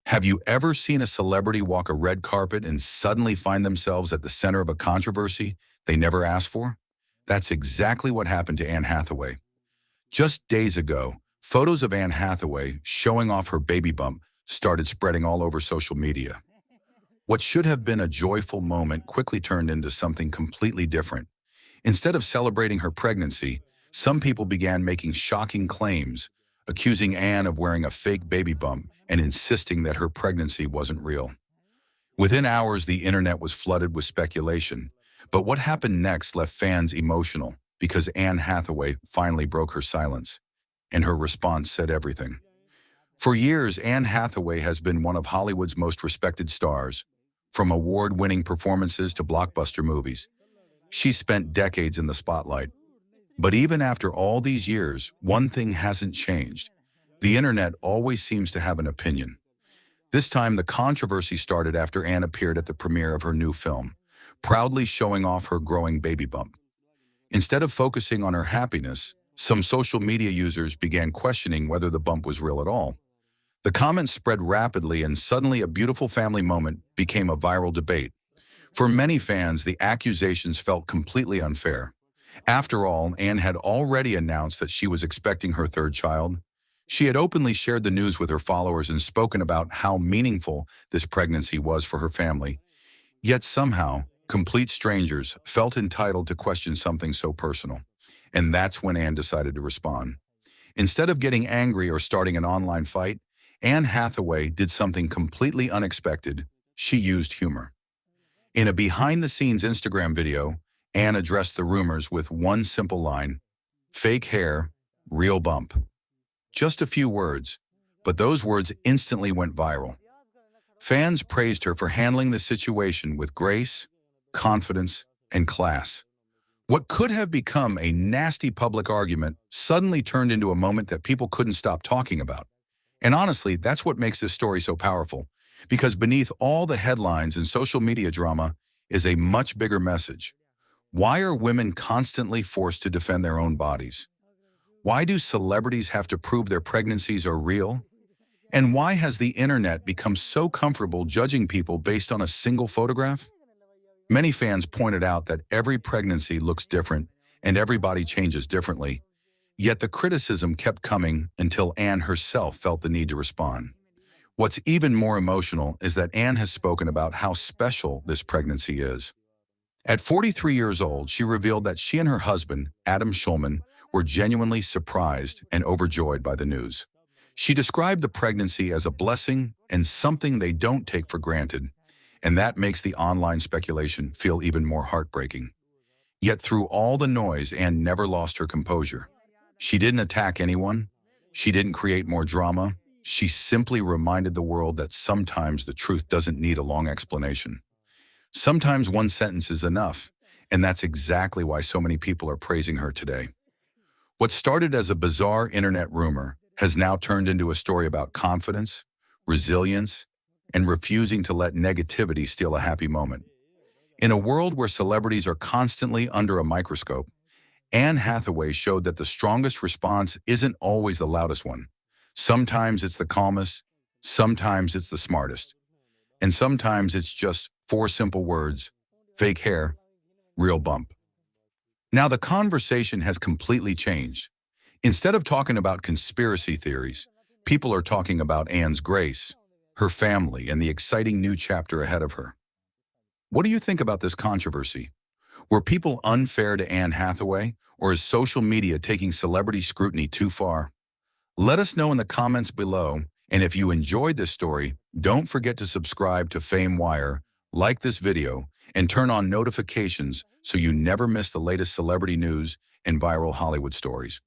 Have you ever seen a celebrity walk a red carpet and suddenly find themselves at the center of a controversy they never asked for? That's exactly what happened to Anne Hathaway. Just days ago, photos of Anne Hathaway showing off her baby bump started spreading all over social media. What should have been a joyful moment quickly turned into something completely different. Instead of celebrating her pregnancy, some people began making shocking claims, accusing Anne of wearing a fake baby bump and insisting that her pregnancy wasn't real. Within hours, the internet was flooded with speculation. But what happened next left fans emotional because Anne Hathaway finally broke her silence, and her response said everything. For years, Anne Hathaway has been one of Hollywood's most respected stars, from award-winning performances to blockbuster movies. She spent decades in the spotlight. But even after all these years, one thing hasn't changed. The internet always seems to have an opinion. This time, the controversy started after Anne appeared at the premiere of her new film, proudly showing off her growing baby bump. Instead of focusing on her happiness, some social media users began questioning whether the bump was real at all. The comments spread rapidly, and suddenly a beautiful family moment became a viral debate. For many fans, the accusations felt completely unfair. After all, Anne had already announced that she was expecting her third child. She had openly shared the news with her followers and spoken about how meaningful this pregnancy was for her family. Yet somehow, complete strangers felt entitled to question something so personal. And that's when Anne decided to respond. Instead of getting angry or starting an online fight, Anne Hathaway did something completely unexpected. She used humor. In a behind-the-scenes Instagram video, Anne addressed the rumors with one simple line: "Fake hair, real bump." Just a few words, but those words instantly went viral. Fans praised her for handling the situation with grace, confidence, and class. What could have become a nasty public argument suddenly turned into a moment that people couldn't stop talking about. And honestly, that's what makes this story so powerful, because beneath all the headlines and social media drama is a much bigger message. Why are women constantly forced to defend their own bodies? Why do celebrities have to prove their pregnancies are real? And why has the internet become so comfortable judging people based on a single photograph? Many fans pointed out that every pregnancy looks different and every body changes differently. Yet the criticism kept coming until Anne herself felt the need to respond. What's even more emotional is that Anne has spoken about how special this pregnancy is. At 43 years old, she revealed that she and her husband, Adam Schulman, were genuinely surprised and overjoyed by the news. She described the pregnancy as a blessing and something they don't take for granted, and that makes the online speculation feel even more heartbreaking. Yet through all the noise, Anne never lost her composure. She didn't attack anyone. She didn't create more drama. She simply reminded the world that sometimes the truth doesn't need a long explanation. Sometimes one sentence is enough, and that's exactly why so many people are praising her today. What started as a bizarre internet rumor has now turned into a story about confidence, resilience, and refusing to let negativity steal a happy moment. In a world where celebrities are constantly under a microscope, Anne Hathaway showed that the strongest response isn't always the loudest one. Sometimes it's the calmest, sometimes it's the smartest, and sometimes it's just four simple words: fake hair, real bump. Now the conversation has completely changed. Instead of talking about conspiracy theories, people are talking about Anne's grace, her family, and the exciting new chapter ahead of her. What do you think about this controversy? Were people unfair to Anne Hathaway, or is social media taking celebrity scrutiny too far? Let us know in the comments below, and if you enjoyed this story, don't forget to subscribe to Fame Wire, like this video, and turn on notifications so you never miss the latest celebrity news and viral Hollywood stories.